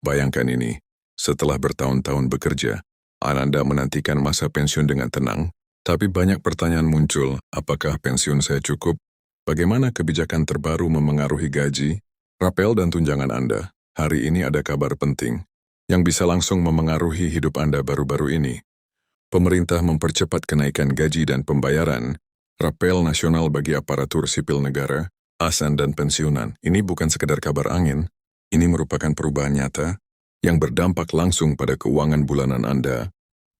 Bayangkan ini, setelah bertahun-tahun bekerja, Anda menantikan masa pensiun dengan tenang, tapi banyak pertanyaan muncul, apakah pensiun saya cukup? Bagaimana kebijakan terbaru memengaruhi gaji, rapel dan tunjangan Anda? Hari ini ada kabar penting, yang bisa langsung memengaruhi hidup Anda baru-baru ini. Pemerintah mempercepat kenaikan gaji dan pembayaran, rapel nasional bagi aparatur sipil negara, ASN dan pensiunan. Ini bukan sekedar kabar angin, ini merupakan perubahan nyata yang berdampak langsung pada keuangan bulanan Anda.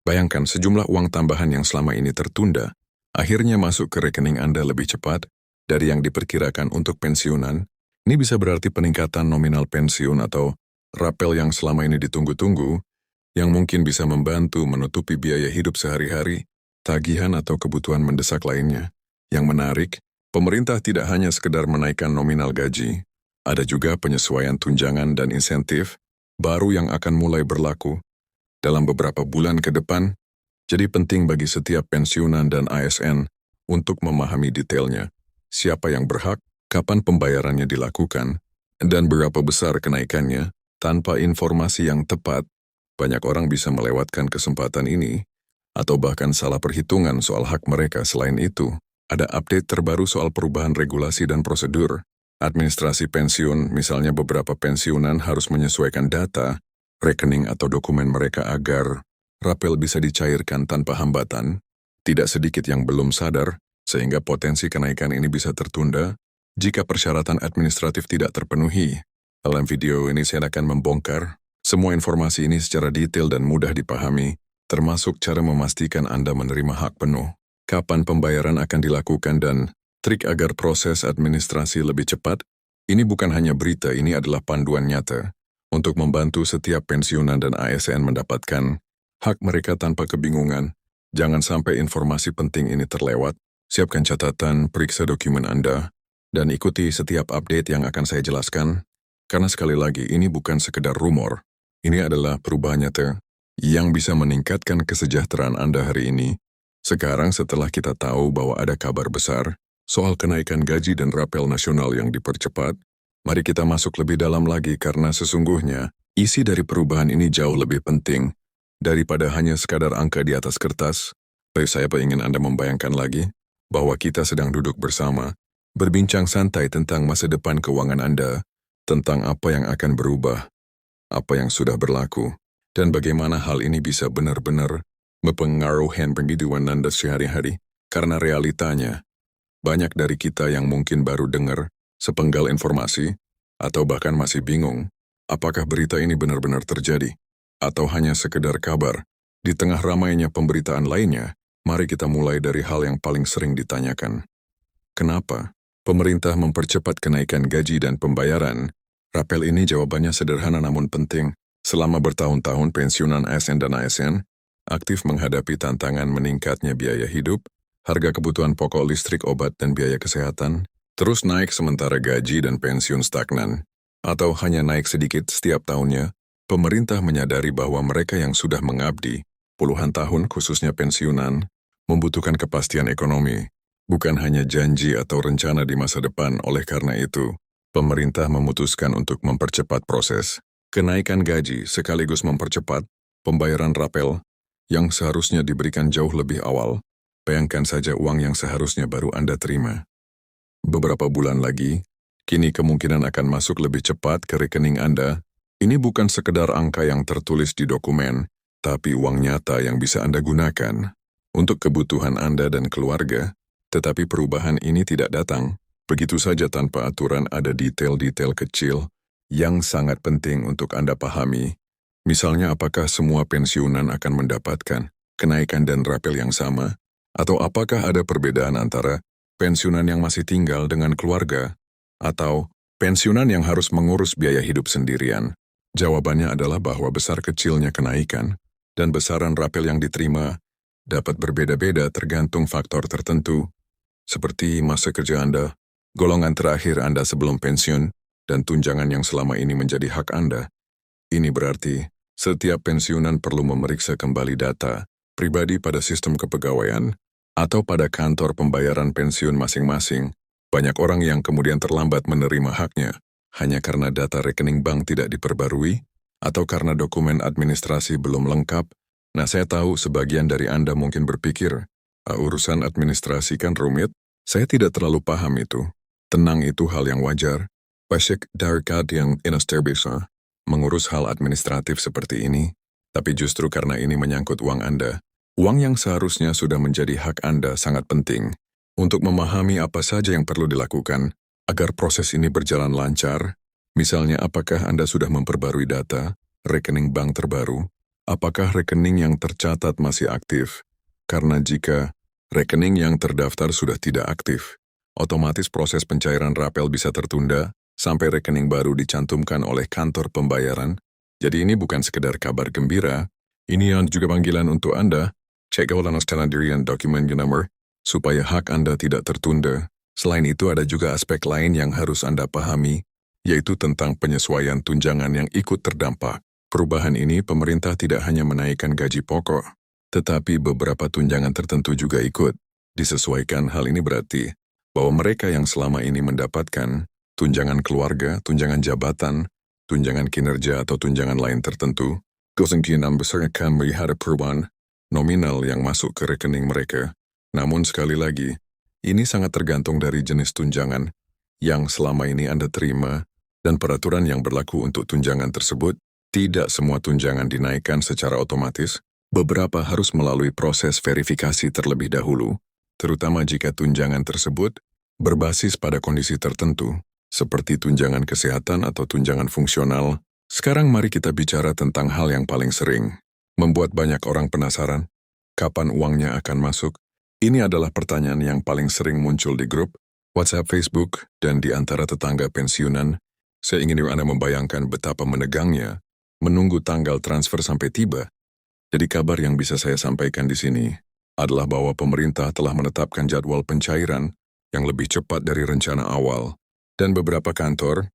Bayangkan sejumlah uang tambahan yang selama ini tertunda, akhirnya masuk ke rekening Anda lebih cepat dari yang diperkirakan untuk pensiunan. Ini bisa berarti peningkatan nominal pensiun atau rapel yang selama ini ditunggu-tunggu, yang mungkin bisa membantu menutupi biaya hidup sehari-hari, tagihan atau kebutuhan mendesak lainnya. Yang menarik, pemerintah tidak hanya sekedar menaikkan nominal gaji, ada juga penyesuaian tunjangan dan insentif baru yang akan mulai berlaku dalam beberapa bulan ke depan. Jadi penting bagi setiap pensiunan dan ASN untuk memahami detailnya, siapa yang berhak, kapan pembayarannya dilakukan, dan berapa besar kenaikannya. Tanpa informasi yang tepat, banyak orang bisa melewatkan kesempatan ini, atau bahkan salah perhitungan soal hak mereka. Selain itu, ada update terbaru soal perubahan regulasi dan prosedur. Administrasi pensiun, misalnya beberapa pensiunan harus menyesuaikan data, rekening atau dokumen mereka agar rapel bisa dicairkan tanpa hambatan. Tidak sedikit yang belum sadar, sehingga potensi kenaikan ini bisa tertunda jika persyaratan administratif tidak terpenuhi. Dalam video ini saya akan membongkar semua informasi ini secara detail dan mudah dipahami, termasuk cara memastikan Anda menerima hak penuh, kapan pembayaran akan dilakukan, dan trik agar proses administrasi lebih cepat. Ini bukan hanya berita, ini adalah panduan nyata untuk membantu setiap pensiunan dan ASN mendapatkan hak mereka tanpa kebingungan. Jangan sampai informasi penting ini terlewat. Siapkan catatan, periksa dokumen Anda, dan ikuti setiap update yang akan saya jelaskan. Karena sekali lagi, ini bukan sekedar rumor. Ini adalah perubahan nyata yang bisa meningkatkan kesejahteraan Anda hari ini. Sekarang setelah kita tahu bahwa ada kabar besar soal kenaikan gaji dan rapel nasional yang dipercepat, mari kita masuk lebih dalam lagi karena sesungguhnya isi dari perubahan ini jauh lebih penting daripada hanya sekadar angka di atas kertas. Saya ingin Anda membayangkan lagi bahwa kita sedang duduk bersama, berbincang santai tentang masa depan keuangan Anda, tentang apa yang akan berubah, apa yang sudah berlaku, dan bagaimana hal ini bisa benar-benar mempengaruhi kehidupan Anda sehari-hari. Karena realitanya, banyak dari kita yang mungkin baru dengar sepenggal informasi, atau bahkan masih bingung, apakah berita ini benar-benar terjadi, atau hanya sekedar kabar. Di tengah ramainya pemberitaan lainnya, mari kita mulai dari hal yang paling sering ditanyakan. Kenapa pemerintah mempercepat kenaikan gaji dan pembayaran rapel ini? Jawabannya sederhana namun penting. Selama bertahun-tahun pensiunan ASN dan ASN aktif menghadapi tantangan meningkatnya biaya hidup, harga kebutuhan pokok listrik, obat, dan biaya kesehatan terus naik sementara gaji dan pensiun stagnan, atau hanya naik sedikit setiap tahunnya. Pemerintah menyadari bahwa mereka yang sudah mengabdi puluhan tahun, khususnya pensiunan, membutuhkan kepastian ekonomi, bukan hanya janji atau rencana di masa depan. Oleh karena itu, pemerintah memutuskan untuk mempercepat proses kenaikan gaji sekaligus mempercepat pembayaran rapel yang seharusnya diberikan jauh lebih awal. Bayangkan saja uang yang seharusnya baru Anda terima beberapa bulan lagi, kini kemungkinan akan masuk lebih cepat ke rekening Anda. Ini bukan sekedar angka yang tertulis di dokumen, tapi uang nyata yang bisa Anda gunakan untuk kebutuhan Anda dan keluarga. Tetapi perubahan ini tidak datang begitu saja tanpa aturan. Ada detail-detail kecil yang sangat penting untuk Anda pahami. Misalnya, apakah semua pensiunan akan mendapatkan kenaikan dan rapel yang sama? Atau apakah ada perbedaan antara pensiunan yang masih tinggal dengan keluarga, atau pensiunan yang harus mengurus biaya hidup sendirian? Jawabannya adalah bahwa besar kecilnya kenaikan dan besaran rapel yang diterima dapat berbeda-beda tergantung faktor tertentu, seperti masa kerja Anda, golongan terakhir Anda sebelum pensiun, dan tunjangan yang selama ini menjadi hak Anda. Ini berarti setiap pensiunan perlu memeriksa kembali data pribadi pada sistem kepegawaian atau pada kantor pembayaran pensiun masing-masing. Banyak orang yang kemudian terlambat menerima haknya hanya karena data rekening bank tidak diperbarui Atau karena dokumen administrasi belum lengkap? Nah, saya tahu sebagian dari Anda mungkin berpikir, urusan administrasi kan rumit, saya tidak terlalu paham itu. Tenang, itu hal yang wajar. Pasik darikat yang bisa mengurus hal administratif seperti ini, tapi justru karena ini menyangkut uang Anda, uang yang seharusnya sudah menjadi hak Anda sangat penting untuk memahami apa saja yang perlu dilakukan agar proses ini berjalan lancar. Misalnya, apakah Anda sudah memperbarui data, rekening bank terbaru? Apakah rekening yang tercatat masih aktif? Karena jika rekening yang terdaftar sudah tidak aktif, otomatis proses pencairan rapel bisa tertunda sampai rekening baru dicantumkan oleh kantor pembayaran. Jadi ini bukan sekedar kabar gembira, ini yang juga panggilan untuk Anda, cek ulang dirian dokumen nomor, supaya hak Anda tidak tertunda. Selain itu ada juga aspek lain yang harus Anda pahami, yaitu tentang penyesuaian tunjangan yang ikut terdampak. Perubahan ini pemerintah tidak hanya menaikkan gaji pokok, tetapi beberapa tunjangan tertentu juga ikut disesuaikan. Hal ini berarti bahwa mereka yang selama ini mendapatkan tunjangan keluarga, tunjangan jabatan, tunjangan kinerja atau tunjangan lain tertentu, kemungkinan besar akan melihat perubahan nominal yang masuk ke rekening mereka. Namun sekali lagi, ini sangat tergantung dari jenis tunjangan yang selama ini Anda terima dan peraturan yang berlaku untuk tunjangan tersebut. Tidak semua tunjangan dinaikkan secara otomatis, beberapa harus melalui proses verifikasi terlebih dahulu, terutama jika tunjangan tersebut berbasis pada kondisi tertentu, seperti tunjangan kesehatan atau tunjangan fungsional. Sekarang mari kita bicara tentang hal yang paling sering membuat banyak orang penasaran, kapan uangnya akan masuk? Ini adalah pertanyaan yang paling sering muncul di grup, WhatsApp, Facebook, dan di antara tetangga pensiunan. Saya ingin Anda membayangkan betapa menegangnya menunggu tanggal transfer sampai tiba. Jadi kabar yang bisa saya sampaikan di sini adalah bahwa pemerintah telah menetapkan jadwal pencairan yang lebih cepat dari rencana awal. Dan beberapa kantor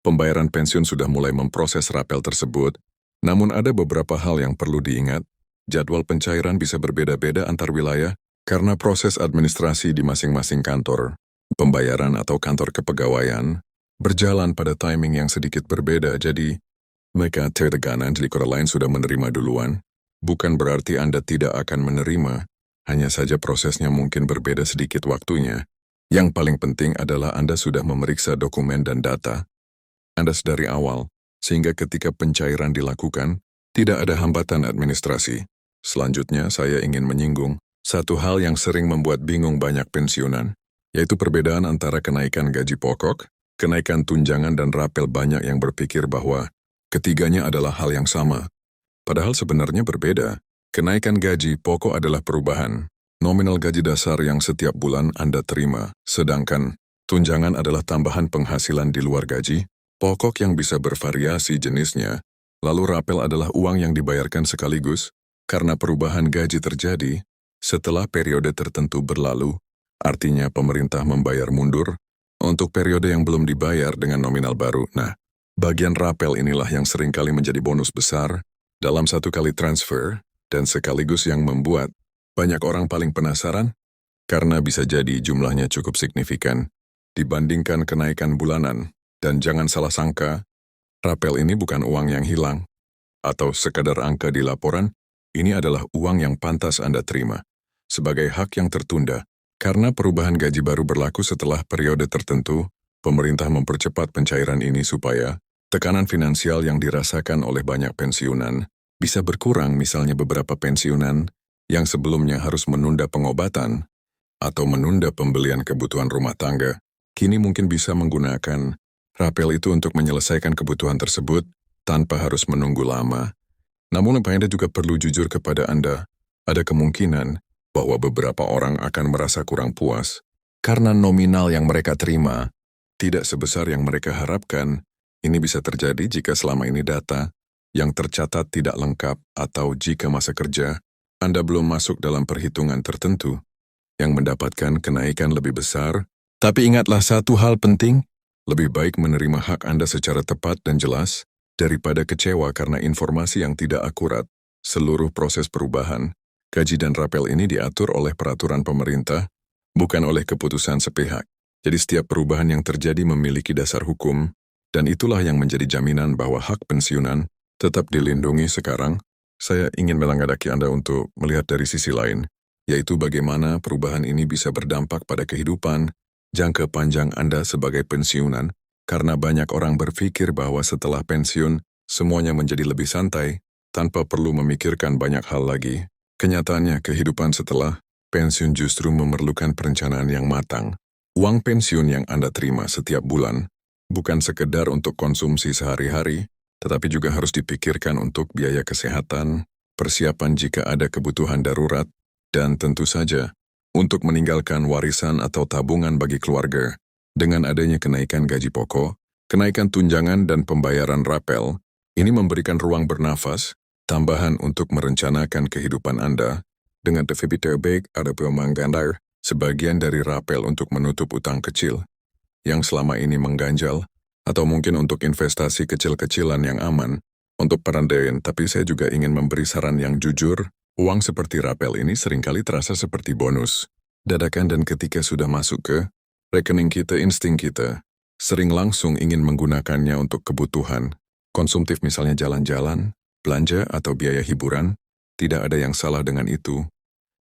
pembayaran pensiun sudah mulai memproses rapel tersebut. Namun ada beberapa hal yang perlu diingat. Jadwal pencairan bisa berbeda-beda antar wilayah karena proses administrasi di masing-masing kantor pembayaran atau kantor kepegawaian berjalan pada timing yang sedikit berbeda. Jadi, mereka terteganan di kota lain sudah menerima duluan. Bukan berarti Anda tidak akan menerima, hanya saja prosesnya mungkin berbeda sedikit waktunya. Yang paling penting adalah Anda sudah memeriksa dokumen dan data Anda sedari awal, sehingga ketika pencairan dilakukan, tidak ada hambatan administrasi. Selanjutnya, saya ingin menyinggung satu hal yang sering membuat bingung banyak pensiunan, yaitu perbedaan antara kenaikan gaji pokok, kenaikan tunjangan dan rapel. Banyak yang berpikir bahwa ketiganya adalah hal yang sama. Padahal sebenarnya berbeda. Kenaikan gaji pokok adalah perubahan nominal gaji dasar yang setiap bulan Anda terima, sedangkan tunjangan adalah tambahan penghasilan di luar gaji pokok yang bisa bervariasi jenisnya. Lalu rapel adalah uang yang dibayarkan sekaligus karena perubahan gaji terjadi setelah periode tertentu berlalu, artinya pemerintah membayar mundur untuk periode yang belum dibayar dengan nominal baru. Nah, bagian rapel inilah yang seringkali menjadi bonus besar dalam satu kali transfer dan sekaligus yang membuat banyak orang paling penasaran karena bisa jadi jumlahnya cukup signifikan dibandingkan kenaikan bulanan. Dan jangan salah sangka, rapel ini bukan uang yang hilang atau sekadar angka di laporan. Ini adalah uang yang pantas Anda terima sebagai hak yang tertunda. Karena perubahan gaji baru berlaku setelah periode tertentu, pemerintah mempercepat pencairan ini supaya tekanan finansial yang dirasakan oleh banyak pensiunan bisa berkurang. Misalnya beberapa pensiunan yang sebelumnya harus menunda pengobatan atau menunda pembelian kebutuhan rumah tangga, kini mungkin bisa menggunakan rapel itu untuk menyelesaikan kebutuhan tersebut tanpa harus menunggu lama. Namun Anda juga perlu jujur kepada Anda, ada kemungkinan bahwa beberapa orang akan merasa kurang puas karena nominal yang mereka terima tidak sebesar yang mereka harapkan. Ini bisa terjadi jika selama ini data yang tercatat tidak lengkap atau jika masa kerja Anda belum masuk dalam perhitungan tertentu yang mendapatkan kenaikan lebih besar. Tapi ingatlah satu hal penting, lebih baik menerima hak Anda secara tepat dan jelas daripada kecewa karena informasi yang tidak akurat. Seluruh proses perubahan gaji dan rapel ini diatur oleh peraturan pemerintah, bukan oleh keputusan sepihak. Jadi setiap perubahan yang terjadi memiliki dasar hukum, dan itulah yang menjadi jaminan bahwa hak pensiunan tetap dilindungi sekarang, saya ingin mengajak Anda untuk melihat dari sisi lain, yaitu bagaimana perubahan ini bisa berdampak pada kehidupan jangka panjang Anda sebagai pensiunan, karena banyak orang berpikir bahwa setelah pensiun, semuanya menjadi lebih santai, tanpa perlu memikirkan banyak hal lagi. Kenyataannya, kehidupan setelah pensiun justru memerlukan perencanaan yang matang. Uang pensiun yang Anda terima setiap bulan bukan sekedar untuk konsumsi sehari-hari, tetapi juga harus dipikirkan untuk biaya kesehatan, persiapan jika ada kebutuhan darurat, dan tentu saja untuk meninggalkan warisan atau tabungan bagi keluarga. Dengan adanya kenaikan gaji pokok, kenaikan tunjangan dan pembayaran rapel, ini memberikan ruang bernafas tambahan untuk merencanakan kehidupan Anda. Dengan TVP terbaik ada pemangganar sebagian dari rapel untuk menutup utang kecil yang selama ini mengganjal, atau mungkin untuk investasi kecil-kecilan yang aman, untuk perandaian. Tapi saya juga ingin memberi saran yang jujur. Uang seperti rapel ini seringkali terasa seperti bonus dadakan, dan ketika sudah masuk ke rekening kita, insting kita sering langsung ingin menggunakannya untuk kebutuhan konsumtif, misalnya jalan-jalan, belanja, atau biaya hiburan. Tidak ada yang salah dengan itu.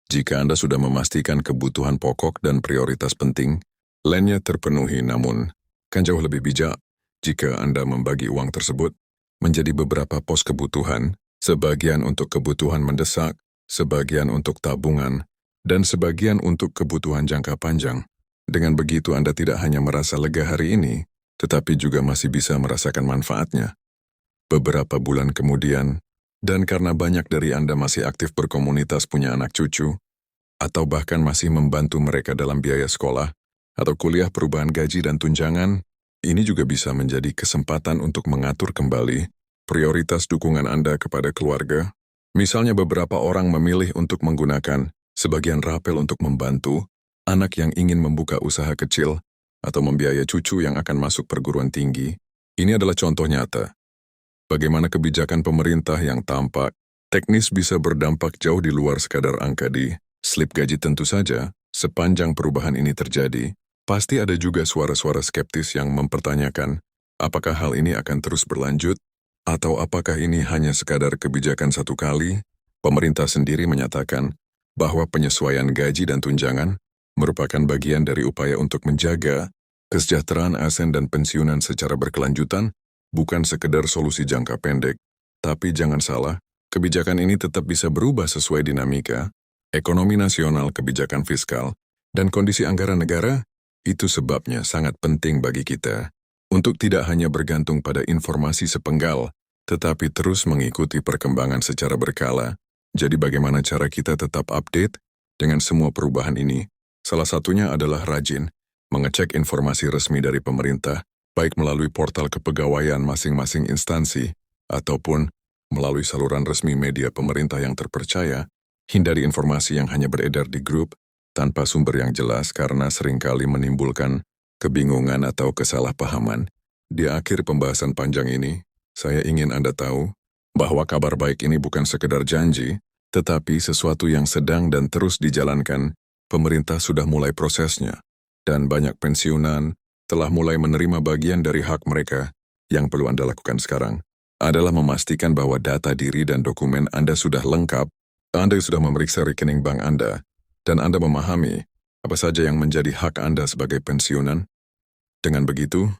Jika Anda sudah memastikan kebutuhan pokok dan prioritas penting lainnya terpenuhi, namun kan jauh lebih bijak jika Anda membagi uang tersebut menjadi beberapa pos kebutuhan, sebagian untuk kebutuhan mendesak, sebagian untuk tabungan, dan sebagian untuk kebutuhan jangka panjang. Dengan begitu Anda tidak hanya merasa lega hari ini, tetapi juga masih bisa merasakan manfaatnya beberapa bulan kemudian. Dan karena banyak dari Anda masih aktif berkomunitas, punya anak cucu, atau bahkan masih membantu mereka dalam biaya sekolah atau kuliah, perubahan gaji dan tunjangan, ini juga bisa menjadi kesempatan untuk mengatur kembali prioritas dukungan Anda kepada keluarga. Misalnya beberapa orang memilih untuk menggunakan sebagian rapel untuk membantu anak yang ingin membuka usaha kecil atau membiayai cucu yang akan masuk perguruan tinggi. Ini adalah contoh nyata bagaimana kebijakan pemerintah yang tampak teknis bisa berdampak jauh di luar sekadar angka di slip gaji. Tentu saja, sepanjang perubahan ini terjadi, pasti ada juga suara-suara skeptis yang mempertanyakan apakah hal ini akan terus berlanjut, atau apakah ini hanya sekadar kebijakan satu kali. Pemerintah sendiri menyatakan bahwa penyesuaian gaji dan tunjangan merupakan bagian dari upaya untuk menjaga kesejahteraan ASN dan pensiunan secara berkelanjutan, bukan sekedar solusi jangka pendek. Tapi jangan salah, kebijakan ini tetap bisa berubah sesuai dinamika ekonomi nasional, kebijakan fiskal, dan kondisi anggaran negara. Itu sebabnya sangat penting bagi kita untuk tidak hanya bergantung pada informasi sepenggal, tetapi terus mengikuti perkembangan secara berkala. Jadi bagaimana cara kita tetap update dengan semua perubahan ini? Salah satunya adalah rajin mengecek informasi resmi dari pemerintah, baik melalui portal kepegawaian masing-masing instansi, ataupun melalui saluran resmi media pemerintah yang terpercaya. Hindari informasi yang hanya beredar di grup tanpa sumber yang jelas, karena seringkali menimbulkan kebingungan atau kesalahpahaman. Di akhir pembahasan panjang ini, saya ingin Anda tahu bahwa kabar baik ini bukan sekedar janji, tetapi sesuatu yang sedang dan terus dijalankan. Pemerintah sudah mulai prosesnya, dan banyak pensiunan telah mulai menerima bagian dari hak mereka. Yang perlu Anda lakukan sekarang adalah memastikan bahwa data diri dan dokumen Anda sudah lengkap. Anda sudah memeriksa rekening bank Anda, dan Anda memahami apa saja yang menjadi hak Anda sebagai pensiunan. Dengan begitu,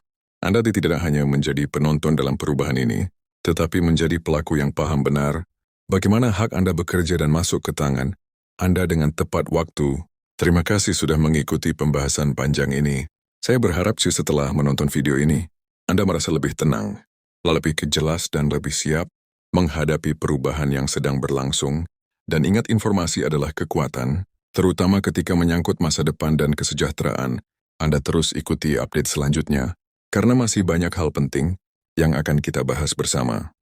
Anda tidak hanya menjadi penonton dalam perubahan ini, tetapi menjadi pelaku yang paham benar bagaimana hak Anda bekerja dan masuk ke tangan Anda dengan tepat waktu. Terima kasih sudah mengikuti pembahasan panjang ini. Saya berharap setelah menonton video ini, Anda merasa lebih tenang, lebih jelas, dan lebih siap menghadapi perubahan yang sedang berlangsung. Dan ingat, informasi adalah kekuatan, terutama ketika menyangkut masa depan dan kesejahteraan. Anda terus ikuti update selanjutnya, karena masih banyak hal penting yang akan kita bahas bersama.